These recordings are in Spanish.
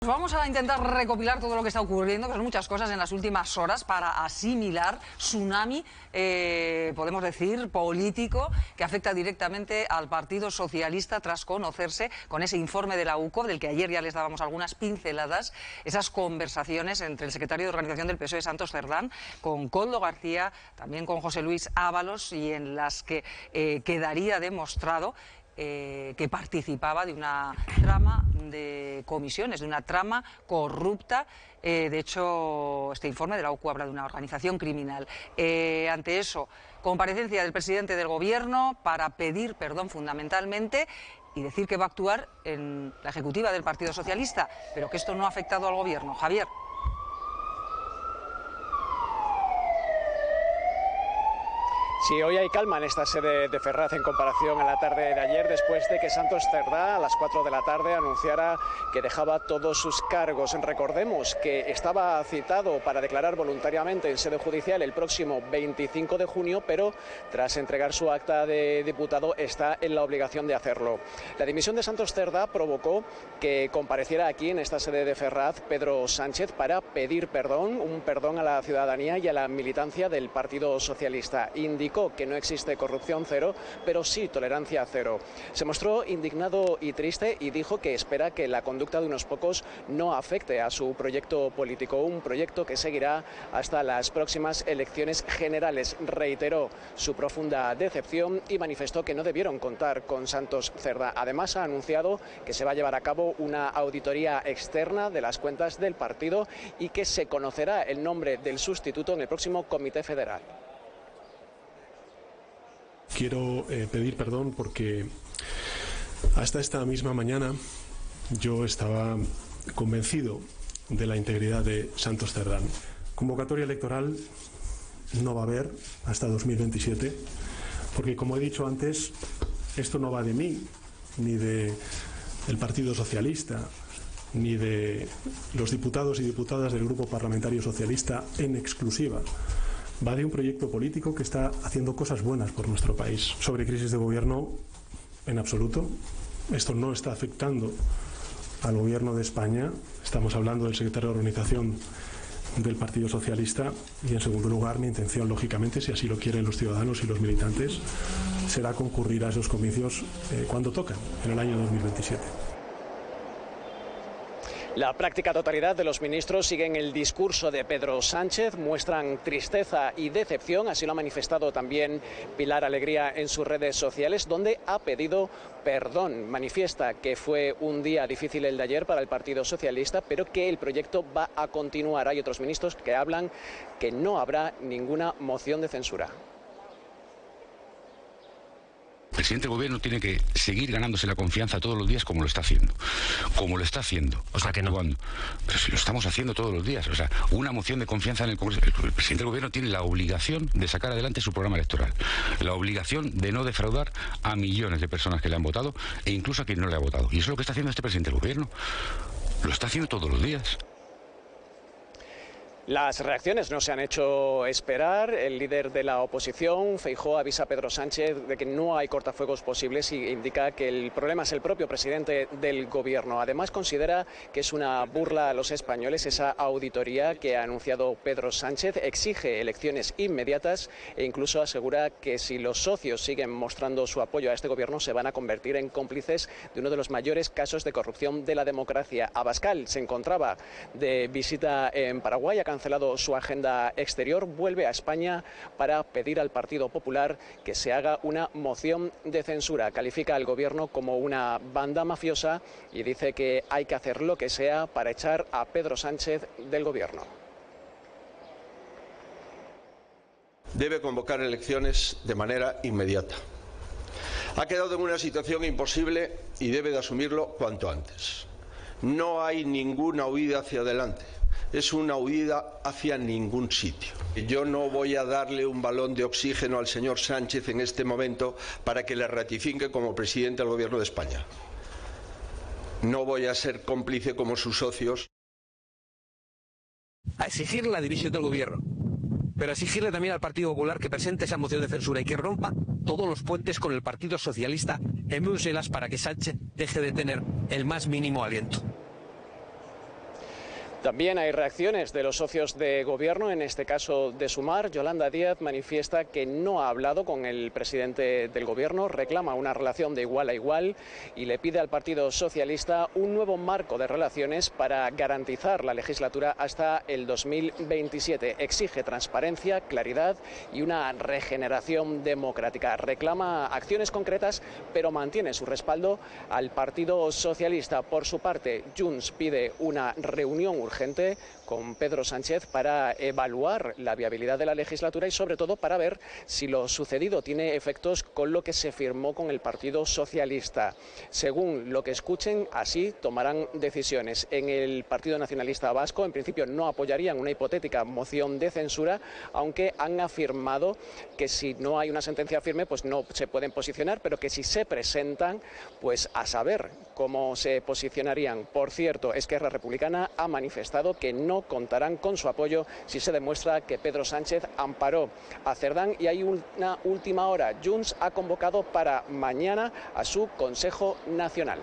Vamos a intentar recopilar todo lo que está ocurriendo, que son muchas cosas en las últimas horas, para asimilar tsunami, podemos decir, político, que afecta directamente al Partido Socialista tras conocerse con ese informe de la UCO, del que ayer ya les dábamos algunas pinceladas, esas conversaciones entre el secretario de Organización del PSOE, Santos Cerdán, con Koldo García, también con José Luis Ábalos, y en las que quedaría demostrado que participaba de una trama de comisiones, de una trama corrupta. De hecho, este informe de la UCO habla de una organización criminal. Ante eso, comparecencia del presidente del Gobierno para pedir perdón fundamentalmente y decir que va a actuar en la ejecutiva del Partido Socialista, pero que esto no ha afectado al Gobierno. Javier. Sí, hoy hay calma en esta sede de Ferraz en comparación a la tarde de ayer, después de que Santos Cerdá a las 4 de la tarde anunciara que dejaba todos sus cargos. Recordemos que estaba citado para declarar voluntariamente en sede judicial el próximo 25 de junio, pero tras entregar su acta de diputado está en la obligación de hacerlo. La dimisión de Santos Cerdá provocó que compareciera aquí en esta sede de Ferraz Pedro Sánchez para pedir perdón, un perdón a la ciudadanía y a la militancia del Partido Socialista. Indicó que no existe corrupción cero, pero sí tolerancia cero. Se mostró indignado y triste y dijo que espera que la conducta de unos pocos no afecte a su proyecto político, un proyecto que seguirá hasta las próximas elecciones generales. Reiteró su profunda decepción y manifestó que no debieron contar con Santos Cerdá. Además, ha anunciado que se va a llevar a cabo una auditoría externa de las cuentas del partido y que se conocerá el nombre del sustituto en el próximo Comité Federal. Quiero pedir perdón porque hasta esta misma mañana yo estaba convencido de la integridad de Santos Cerdán. Convocatoria electoral no va a haber hasta 2027, porque, como he dicho antes, esto no va de mí, ni del Partido Socialista, ni de los diputados y diputadas del Grupo Parlamentario Socialista en exclusiva. Va de un proyecto político que está haciendo cosas buenas por nuestro país. Sobre crisis de gobierno, en absoluto. Esto no está afectando al Gobierno de España. Estamos hablando del secretario de Organización del Partido Socialista. Y, en segundo lugar, mi intención, lógicamente, si así lo quieren los ciudadanos y los militantes, será concurrir a esos comicios cuando tocan, en el año 2027. La práctica totalidad de los ministros siguen el discurso de Pedro Sánchez, muestran tristeza y decepción, así lo ha manifestado también Pilar Alegría en sus redes sociales, donde ha pedido perdón. Manifiesta que fue un día difícil el de ayer para el Partido Socialista, pero que el proyecto va a continuar. Hay otros ministros que hablan que no habrá ninguna moción de censura. El presidente del Gobierno tiene que seguir ganándose la confianza todos los días como lo está haciendo. O sea, que no. Pero si lo estamos haciendo todos los días. O sea, una moción de confianza en el Congreso. El presidente del Gobierno tiene la obligación de sacar adelante su programa electoral. La obligación de no defraudar a millones de personas que le han votado e incluso a quien no le ha votado. Y eso es lo que está haciendo este presidente del Gobierno. Lo está haciendo todos los días. Las reacciones no se han hecho esperar. El líder de la oposición, Feijóo, avisa a Pedro Sánchez de que no hay cortafuegos posibles y indica que el problema es el propio presidente del Gobierno. Además, considera que es una burla a los españoles esa auditoría que ha anunciado Pedro Sánchez. Exige elecciones inmediatas e incluso asegura que si los socios siguen mostrando su apoyo a este Gobierno se van a convertir en cómplices de uno de los mayores casos de corrupción de la democracia. Abascal se encontraba de visita en Paraguay, ha cancelado su agenda exterior, vuelve a España para pedir al Partido Popular que se haga una moción de censura. Califica al Gobierno como una banda mafiosa y dice que hay que hacer lo que sea para echar a Pedro Sánchez del Gobierno. Debe convocar elecciones de manera inmediata. Ha quedado en una situación imposible y debe de asumirlo cuanto antes. No hay ninguna huida hacia adelante. Es una huida hacia ningún sitio. Yo no voy a darle un balón de oxígeno al señor Sánchez en este momento para que le ratifique como presidente del Gobierno de España. No voy a ser cómplice como sus socios. A exigir la división del Gobierno, pero a exigirle también al Partido Popular que presente esa moción de censura y que rompa todos los puentes con el Partido Socialista en Bruselas para que Sánchez deje de tener el más mínimo aliento. También hay reacciones de los socios de gobierno, en este caso de Sumar. Yolanda Díaz manifiesta que no ha hablado con el presidente del gobierno, reclama una relación de igual a igual y le pide al Partido Socialista un nuevo marco de relaciones para garantizar la legislatura hasta el 2027. Exige transparencia, claridad y una regeneración democrática. Reclama acciones concretas, pero mantiene su respaldo al Partido Socialista. Por su parte, Junts pide una reunión urgente con Pedro Sánchez para evaluar la viabilidad de la legislatura y sobre todo para ver si lo sucedido tiene efectos con lo que se firmó con el Partido Socialista. Según lo que escuchen, así tomarán decisiones. En el Partido Nacionalista Vasco, en principio, no apoyarían una hipotética moción de censura, aunque han afirmado que si no hay una sentencia firme, pues no se pueden posicionar, pero que si se presentan, pues a saber cómo se posicionarían. Por cierto, Esquerra Republicana ha manifestado que no contarán con su apoyo si se demuestra que Pedro Sánchez amparó a Cerdán. Y hay una última hora. Junts ha convocado para mañana a su Consejo Nacional.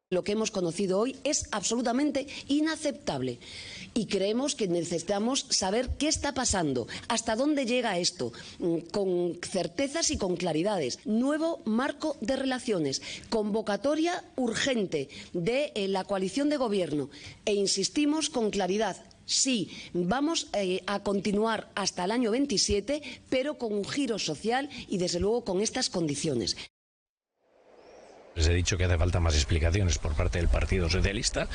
Lo que hemos conocido hoy es absolutamente inaceptable y creemos que necesitamos saber qué está pasando, hasta dónde llega esto, con certezas y con claridades. Nuevo marco de relaciones, convocatoria urgente de la coalición de gobierno e insistimos con claridad. Sí, vamos a continuar hasta el año 27, pero con un giro social y desde luego con estas condiciones. Les he dicho que hace falta más explicaciones por parte del Partido Socialista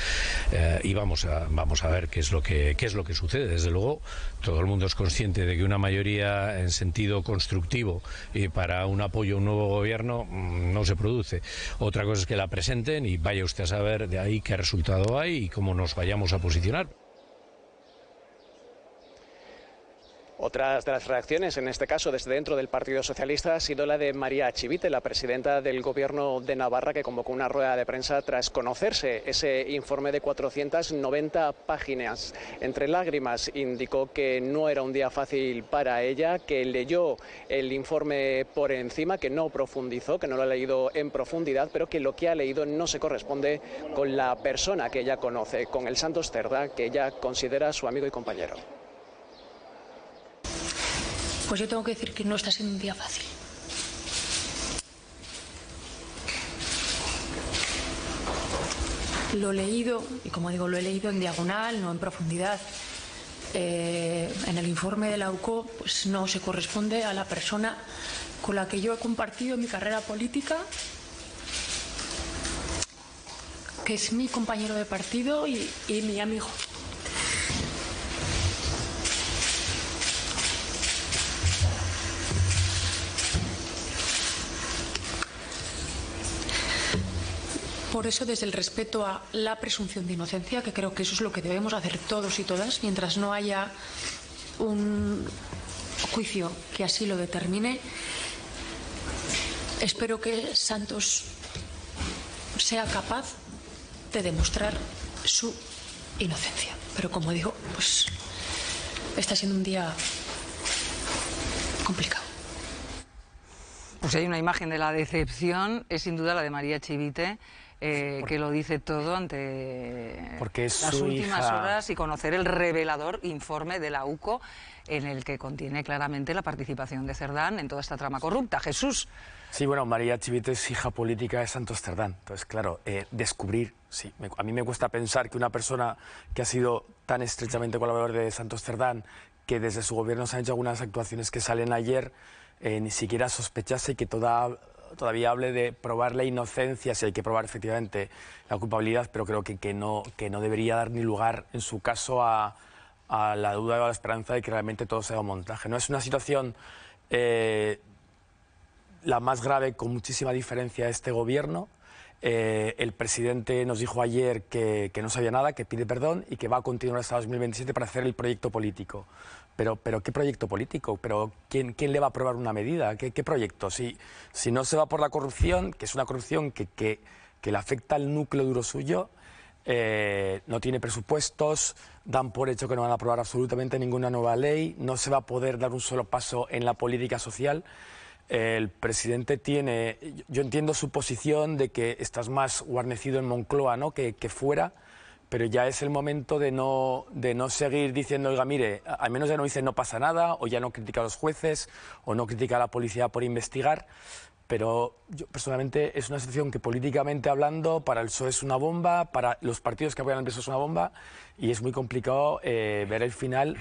y vamos a ver qué es lo que sucede. Desde luego, todo el mundo es consciente de que una mayoría en sentido constructivo y para un apoyo a un nuevo gobierno no se produce. Otra cosa es que la presenten y vaya usted a saber de ahí qué resultado hay y cómo nos vayamos a posicionar. Otras de las reacciones, en este caso desde dentro del Partido Socialista, ha sido la de María Chivite, la presidenta del Gobierno de Navarra, que convocó una rueda de prensa tras conocerse ese informe de 490 páginas. Entre lágrimas indicó que no era un día fácil para ella, que leyó el informe por encima, que no profundizó, que no lo ha leído en profundidad, pero que lo que ha leído no se corresponde con la persona que ella conoce, con el Santos Cerdá, que ella considera su amigo y compañero. Pues yo tengo que decir que no está siendo un día fácil. Lo he leído, y como digo, lo he leído en diagonal, no en profundidad. En el informe de la UCO pues no se corresponde a la persona con la que yo he compartido mi carrera política, que es mi compañero de partido y mi amigo. Por eso, desde el respeto a la presunción de inocencia, que creo que eso es lo que debemos hacer todos y todas, mientras no haya un juicio que así lo determine, espero que Santos sea capaz de demostrar su inocencia. Pero como digo, pues está siendo un día complicado. Pues hay una imagen de la decepción, es sin duda la de María Chivite, que lo dice todo ante las últimas horas y conocer el revelador informe de la UCO en el que contiene claramente la participación de Cerdán en toda esta trama corrupta. Jesús. Sí, bueno, María Chivite es hija política de Santos Cerdán. Entonces, claro, descubrir, sí, a mí me cuesta pensar que una persona que ha sido tan estrechamente colaborador de Santos Cerdán, que desde su gobierno se han hecho algunas actuaciones que salen ayer, ni siquiera sospechase que todavía hable de probar la inocencia, si hay que probar efectivamente la culpabilidad, pero creo que no debería dar ni lugar en su caso a la duda o a la esperanza de que realmente todo sea un montaje. No es una situación la más grave, con muchísima diferencia, de este gobierno. El presidente nos dijo ayer que no sabía nada, que pide perdón y que va a continuar hasta 2027 para hacer el proyecto político. Pero ¿qué proyecto político? ¿Pero quién le va a aprobar una medida? ¿Qué proyecto? Si no se va por la corrupción, que es una corrupción que le afecta al núcleo duro suyo, no tiene presupuestos, dan por hecho que no van a aprobar absolutamente ninguna nueva ley, no se va a poder dar un solo paso en la política social. El presidente tiene, yo entiendo su posición de que estás más guarnecido en Moncloa, ¿no?, que fuera, pero ya es el momento de no seguir diciendo, oiga, mire, al menos ya no dice no pasa nada, o ya no critica a los jueces, o no critica a la policía por investigar. Pero yo personalmente es una situación que políticamente hablando para el PSOE es una bomba, para los partidos que apoyan al PSOE es una bomba, y es muy complicado ver el final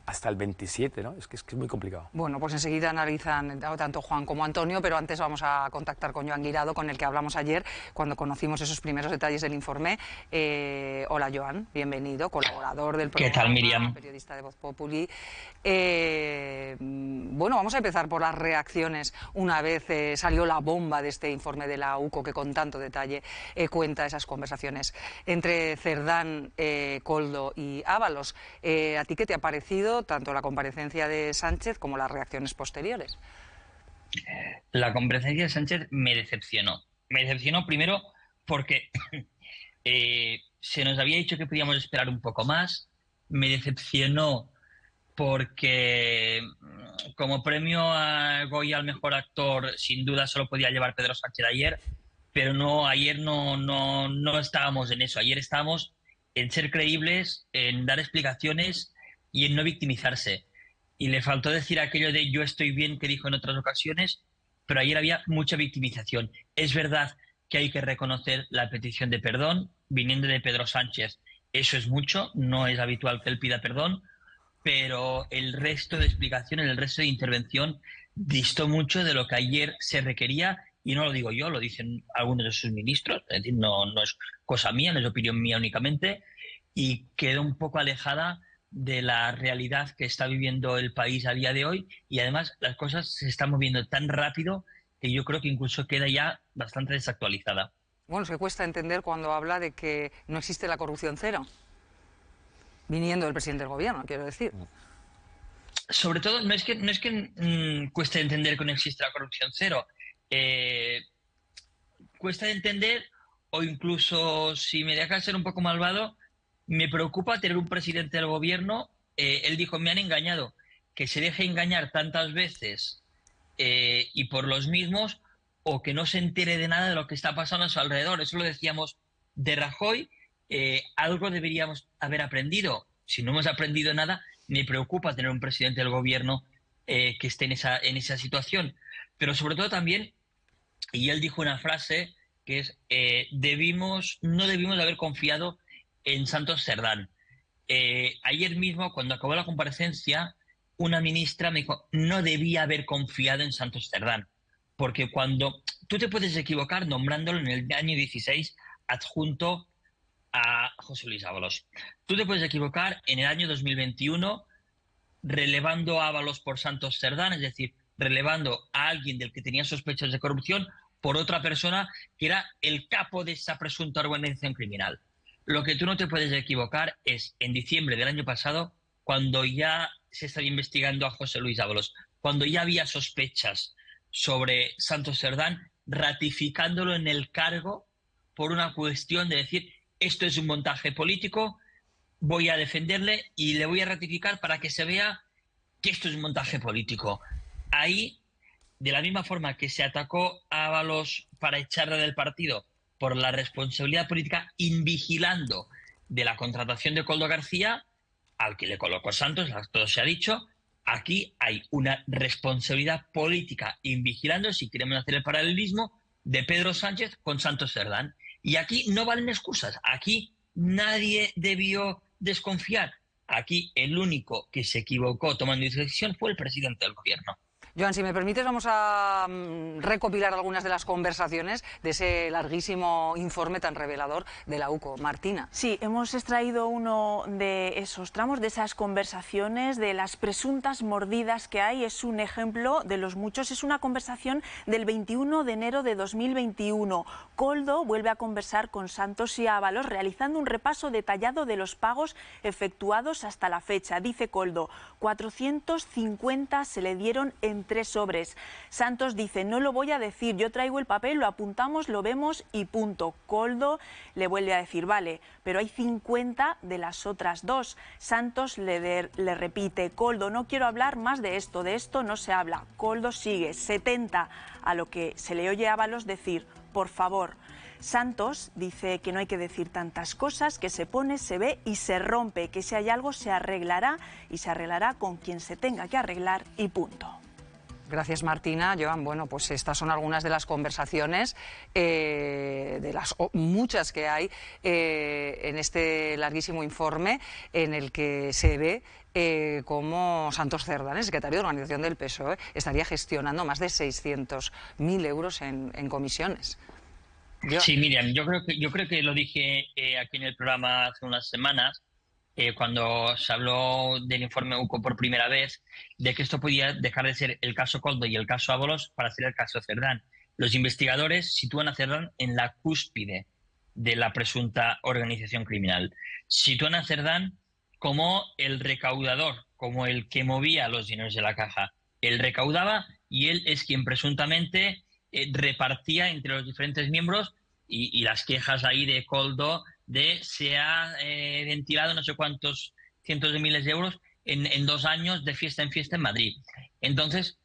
hasta el 27, ¿no? Es que es muy complicado. Bueno, pues enseguida analizan tanto Juan como Antonio, pero antes vamos a contactar con Joan Guirado, con el que hablamos ayer cuando conocimos esos primeros detalles del informe. Hola, Joan, bienvenido, colaborador del programa. ¿Qué tal, Miriam? Periodista de Voz Populi. Bueno, vamos a empezar por las reacciones una vez salió la bomba de este informe de la UCO que con tanto detalle cuenta esas conversaciones entre Cerdán, Koldo y Ábalos. ¿A ti qué te ha parecido tanto la comparecencia de Sánchez como las reacciones posteriores? La comparecencia de Sánchez me decepcionó. Me decepcionó primero porque se nos había dicho que podíamos esperar un poco más. Me decepcionó porque como premio a Goya al mejor actor sin duda solo podía llevar Pedro Sánchez ayer, pero ayer no estábamos en eso. Ayer estábamos en ser creíbles, en dar explicaciones y en no victimizarse. Y le faltó decir aquello de yo estoy bien que dijo en otras ocasiones, pero ayer había mucha victimización. Es verdad que hay que reconocer la petición de perdón viniendo de Pedro Sánchez. Eso es mucho, no es habitual que él pida perdón, pero el resto de explicaciones, el resto de intervención distó mucho de lo que ayer se requería, y no lo digo yo, lo dicen algunos de sus ministros, es decir, no es cosa mía, no es opinión mía únicamente, y quedó un poco alejada de la realidad que está viviendo el país a día de hoy, y además las cosas se están moviendo tan rápido que yo creo que incluso queda ya bastante desactualizada. Bueno, es que cuesta entender cuando habla de que no existe la corrupción cero, viniendo del presidente del gobierno, quiero decir. Sobre todo, no es que cueste entender que no existe la corrupción cero. Cuesta entender, o incluso, si me deja ser un poco malvado, me preocupa tener un presidente del gobierno, él dijo, me han engañado, que se deje engañar tantas veces y por los mismos, o que no se entere de nada de lo que está pasando a su alrededor. Eso lo decíamos de Rajoy, algo deberíamos haber aprendido. Si no hemos aprendido nada, me preocupa tener un presidente del gobierno que esté en esa situación. Pero sobre todo también, y él dijo una frase que es, no debimos de haber confiado en Santos Cerdán. Ayer mismo, cuando acabó la comparecencia, una ministra me dijo, no debía haber confiado en Santos Cerdán, porque cuando tú te puedes equivocar nombrándolo en el año 16 adjunto a José Luis Ábalos. Tú te puedes equivocar en el año 2021 relevando a Ábalos por Santos Cerdán, es decir, relevando a alguien del que tenía sospechas de corrupción por otra persona que era el capo de esa presunta organización criminal. Lo que tú no te puedes equivocar es en diciembre del año pasado, cuando ya se estaba investigando a José Luis Ábalos, cuando ya había sospechas sobre Santos Cerdán, ratificándolo en el cargo por una cuestión de decir, esto es un montaje político, voy a defenderle y le voy a ratificar para que se vea que esto es un montaje político. Ahí, de la misma forma que se atacó a Ábalos para echarle del partido por la responsabilidad política invigilando de la contratación de Koldo García, al que le colocó Santos, todo se ha dicho, aquí hay una responsabilidad política invigilando, si queremos hacer el paralelismo, de Pedro Sánchez con Santos Cerdán. Y aquí no valen excusas, aquí nadie debió desconfiar. Aquí el único que se equivocó tomando decisión fue el presidente del gobierno. Joan, si me permites, vamos a recopilar algunas de las conversaciones de ese larguísimo informe tan revelador de la UCO. Martina. Sí, hemos extraído uno de esos tramos, de esas conversaciones, de las presuntas mordidas que hay. Es un ejemplo de los muchos. Es una conversación del 21 de enero de 2021. Koldo vuelve a conversar con Santos y Ábalos, realizando un repaso detallado de los pagos efectuados hasta la fecha. Dice Koldo, 450 se le dieron en 3 sobres. Santos dice, no lo voy a decir, yo traigo el papel, lo apuntamos, lo vemos y punto. Koldo le vuelve a decir, vale, pero hay 50 de las otras 2. Santos le repite, Koldo, no quiero hablar más de esto no se habla. Koldo sigue, 70, a lo que se le oye a Ábalos decir, por favor. Santos dice que no hay que decir tantas cosas, que se pone, se ve y se rompe, que si hay algo se arreglará y se arreglará con quien se tenga que arreglar y punto. Gracias, Martina. Joan, bueno, pues estas son algunas de las conversaciones, de las muchas que hay en este larguísimo informe en el que se ve cómo Santos Cerdán, el secretario de Organización del PSOE, estaría gestionando más de 600.000 euros en comisiones. Sí, Miriam, yo creo que lo dije aquí en el programa hace unas semanas, cuando se habló del informe UCO por primera vez, de que esto podía dejar de ser el caso Koldo y el caso Ábalos para ser el caso Cerdán. Los investigadores sitúan a Cerdán en la cúspide de la presunta organización criminal. Sitúan a Cerdán como el recaudador, como el que movía los dineros de la caja. Él recaudaba y él es quien presuntamente repartía entre los diferentes miembros, y las quejas ahí de Koldo de se ha ventilado no sé cuántos cientos de miles de euros en 2 años de fiesta en Madrid. Entonces,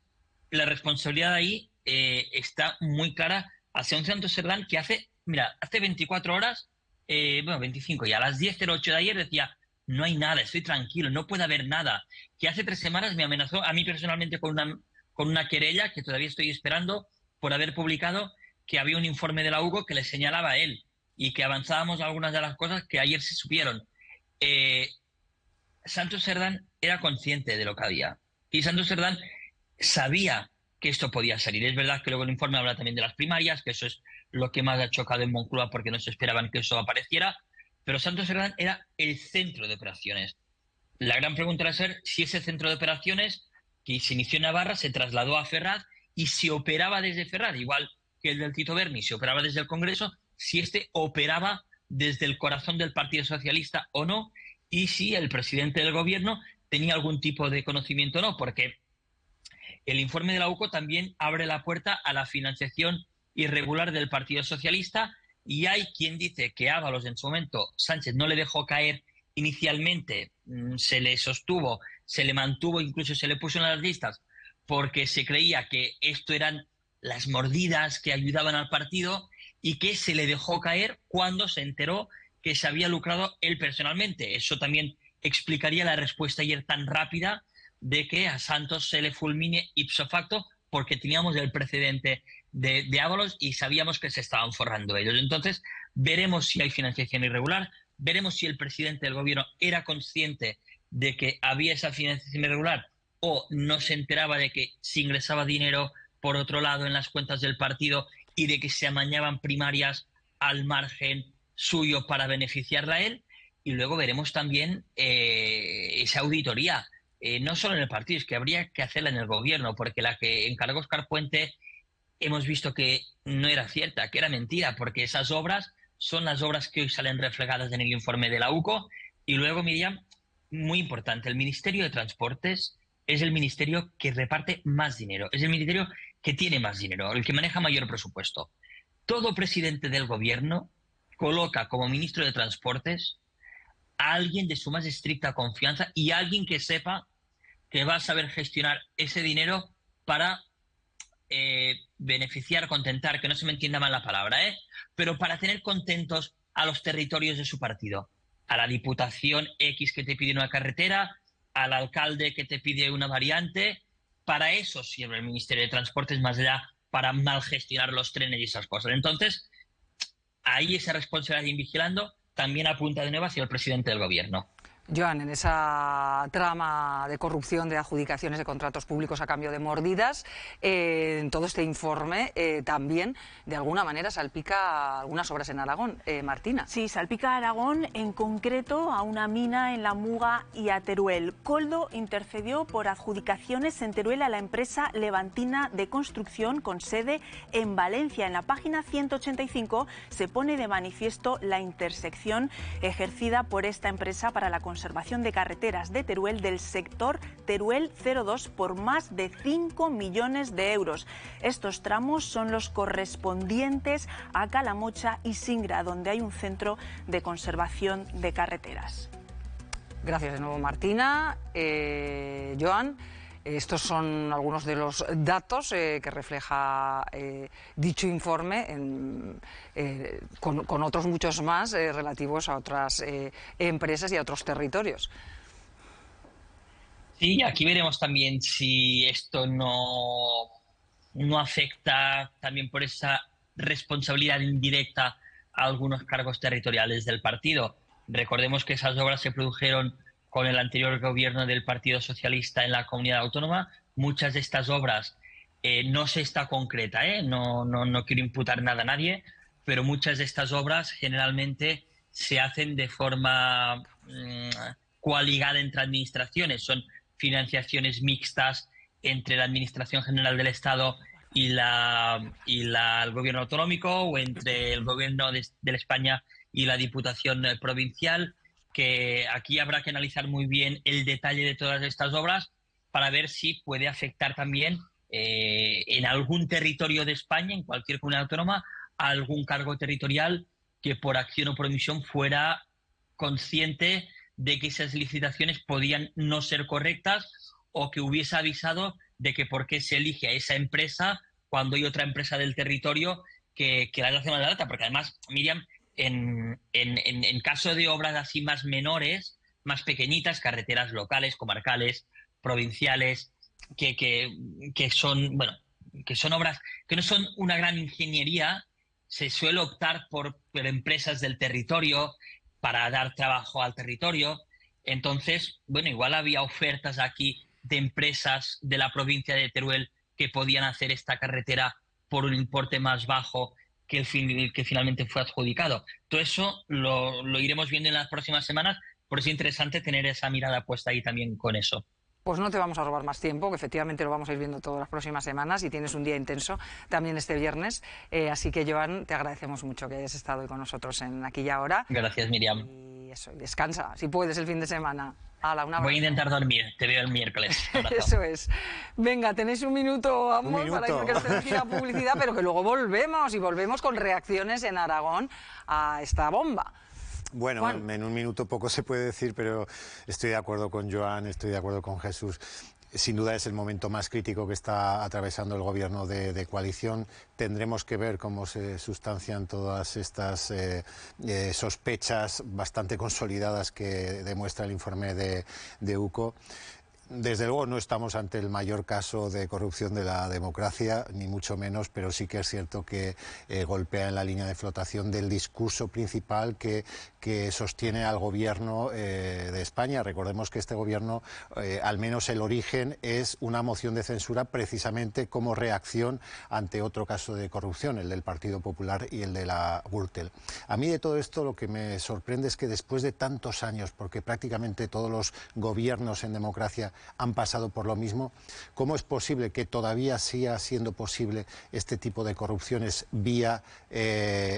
la responsabilidad ahí está muy clara hacia un Santos Cerdán que hace 24 horas, 25, y a las 10:08 de ayer decía, no hay nada, estoy tranquilo, no puede haber nada. Que hace 3 semanas me amenazó a mí personalmente con una querella que todavía estoy esperando, por haber publicado que había un informe de la UCO que le señalaba a él y que avanzábamos algunas de las cosas que ayer se supieron. Santos Cerdán era consciente de lo que había y Santos Cerdán sabía que esto podía salir. Es verdad que luego el informe habla también de las primarias, que eso es lo que más ha chocado en Moncloa porque no se esperaban que eso apareciera, pero Santos Cerdán era el centro de operaciones. La gran pregunta era ser si ese centro de operaciones que se inició en Navarra se trasladó a Ferraz y si operaba desde Ferraz, igual que el del Tito Berni, si operaba desde el Congreso, si este operaba desde el corazón del Partido Socialista o no, y si el presidente del gobierno tenía algún tipo de conocimiento o no, porque el informe de la UCO también abre la puerta a la financiación irregular del Partido Socialista, y hay quien dice que Ábalos en su momento, Sánchez no le dejó caer inicialmente, se le sostuvo, se le mantuvo, incluso se le puso en las listas, porque se creía que esto eran las mordidas que ayudaban al partido, y que se le dejó caer cuando se enteró que se había lucrado él personalmente. Eso también explicaría la respuesta ayer tan rápida de que a Santos se le fulmine ipso facto, porque teníamos el precedente de Ábalos y sabíamos que se estaban forrando ellos. Entonces, veremos si hay financiación irregular, veremos si el presidente del gobierno era consciente de que había esa financiación irregular o no se enteraba de que se ingresaba dinero por otro lado en las cuentas del partido y de que se amañaban primarias al margen suyo para beneficiarla a él. Y luego veremos también esa auditoría, no solo en el partido, es que habría que hacerla en el gobierno, porque la que encargó Óscar Puente hemos visto que no era cierta, que era mentira, porque esas obras son las obras que hoy salen reflejadas en el informe de la UCO. Y luego, Miriam, muy importante, el Ministerio de Transportes es el ministerio que reparte más dinero, es el ministerio que tiene más dinero, el que maneja mayor presupuesto. Todo presidente del gobierno coloca como ministro de Transportes a alguien de su más estricta confianza y a alguien que sepa que va a saber gestionar ese dinero para beneficiar, contentar, que no se me entienda mal la palabra, pero para tener contentos a los territorios de su partido, a la Diputación X que te pide una carretera, al alcalde que te pide una variante. Para eso sirve el Ministerio de Transportes, más allá para mal gestionar los trenes y esas cosas. Entonces, ahí esa responsabilidad de ir vigilando también apunta de nuevo hacia el presidente del gobierno. Joan, en esa trama de corrupción de adjudicaciones de contratos públicos a cambio de mordidas, en todo este informe también, de alguna manera, salpica algunas obras en Aragón. Martina. Sí, salpica a Aragón, en concreto a una mina en La Muga y a Teruel. Koldo intercedió por adjudicaciones en Teruel a la empresa levantina de construcción con sede en Valencia. En la página 185 se pone de manifiesto la intersección ejercida por esta empresa para la construcción conservación de carreteras de Teruel del sector Teruel 02 por más de 5 millones de euros. Estos tramos son los correspondientes a Calamocha y Singra, donde hay un centro de conservación de carreteras. Gracias de nuevo, Martina. Joan, estos son algunos de los datos que refleja dicho informe, con otros muchos más relativos a otras empresas y a otros territorios. Sí, aquí veremos también si esto no afecta también por esa responsabilidad indirecta a algunos cargos territoriales del partido. Recordemos que esas obras se produjeron con el anterior gobierno del Partido Socialista en la comunidad autónoma. Muchas de estas obras, no se está concreta, no quiero imputar nada a nadie, pero muchas de estas obras generalmente se hacen de forma coaligada entre administraciones. Son financiaciones mixtas entre la Administración General del Estado y el gobierno autonómico, o entre el gobierno de España y la Diputación Provincial, que aquí habrá que analizar muy bien el detalle de todas estas obras para ver si puede afectar también en algún territorio de España, en cualquier comunidad autónoma, a algún cargo territorial que por acción o por omisión fuera consciente de que esas licitaciones podían no ser correctas, o que hubiese avisado de que por qué se elige a esa empresa cuando hay otra empresa del territorio que la hace más barata. Porque además, Miriam, en caso de obras así más menores, más pequeñitas, carreteras locales, comarcales, provinciales, que son obras que no son una gran ingeniería, se suele optar por empresas del territorio para dar trabajo al territorio. Entonces, igual había ofertas aquí de empresas de la provincia de Teruel que podían hacer esta carretera por un importe más bajo que el que finalmente fue adjudicado. Todo eso lo iremos viendo en las próximas semanas, por eso es interesante tener esa mirada puesta ahí también con eso. Pues no te vamos a robar más tiempo, que efectivamente lo vamos a ir viendo todas las próximas semanas, y tienes un día intenso también este viernes. Así que, Joan, te agradecemos mucho que hayas estado hoy con nosotros en Aquí y Ahora. Gracias, Miriam. Y eso, descansa, si puedes, el fin de semana. Voy a intentar dormir, te veo el miércoles. Eso es. Venga, tenéis un minuto, ambos, para que nos tenemos que ir a publicidad, pero que luego volvemos con reacciones en Aragón a esta bomba. Bueno, Juan, en un minuto poco se puede decir, pero estoy de acuerdo con Joan, estoy de acuerdo con Jesús. Sin duda es el momento más crítico que está atravesando el gobierno de coalición. Tendremos que ver cómo se sustancian todas estas sospechas bastante consolidadas que demuestra el informe de UCO. Desde luego no estamos ante el mayor caso de corrupción de la democracia, ni mucho menos, pero sí que es cierto que golpea en la línea de flotación del discurso principal que sostiene al gobierno de España. Recordemos que este gobierno, al menos el origen, es una moción de censura precisamente como reacción ante otro caso de corrupción, el del Partido Popular y el de la Gürtel. A mí de todo esto lo que me sorprende es que después de tantos años, porque prácticamente todos los gobiernos en democracia han pasado por lo mismo, ¿cómo es posible que todavía siga siendo posible este tipo de corrupciones vía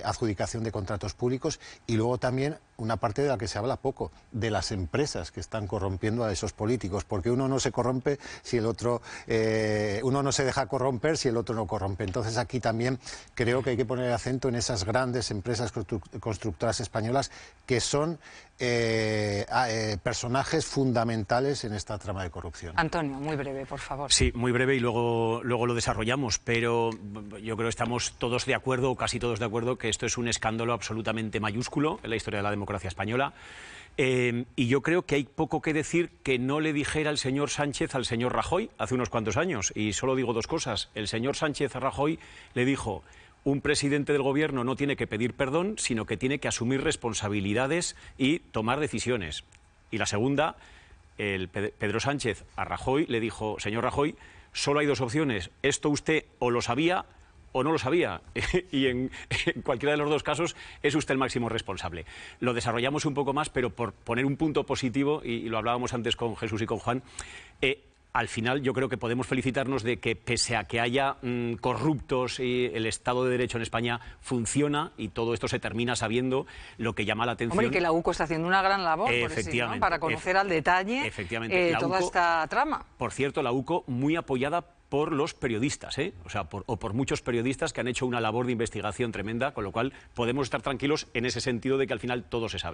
adjudicación de contratos públicos? Y luego también una parte de la que se habla poco, de las empresas que están corrompiendo a esos políticos, porque uno no se corrompe si el otro, uno no se deja corromper si el otro no corrompe. Entonces aquí también creo que hay que poner el acento en esas grandes empresas constructoras españolas que son personajes fundamentales en esta trama de corrupción. Antonio, muy breve, por favor. Sí, muy breve, y luego lo desarrollamos, pero yo creo que estamos todos de acuerdo, o casi todos de acuerdo, que esto es un escándalo absolutamente mayúsculo en la historia de la democracia española. Y yo creo que hay poco que decir que no le dijera el señor Sánchez al señor Rajoy hace unos cuantos años. Y solo digo dos cosas. El señor Sánchez a Rajoy le dijo: un presidente del gobierno no tiene que pedir perdón, sino que tiene que asumir responsabilidades y tomar decisiones. Y la segunda, Pedro Sánchez a Rajoy le dijo: señor Rajoy, solo hay dos opciones. Esto usted o lo sabía o no lo sabía, y en cualquiera de los dos casos es usted el máximo responsable. Lo desarrollamos un poco más, pero por poner un punto positivo, y lo hablábamos antes con Jesús y con Juan, al final yo creo que podemos felicitarnos de que, pese a que haya corruptos, y el Estado de Derecho en España funciona y todo esto se termina sabiendo, lo que llama la atención. Hombre, y que la UCO está haciendo una gran labor efectivamente, para conocer al detalle toda esta trama. Por cierto, la UCO muy apoyada por los periodistas, o sea, por muchos periodistas que han hecho una labor de investigación tremenda, con lo cual podemos estar tranquilos en ese sentido de que al final todo se sabe.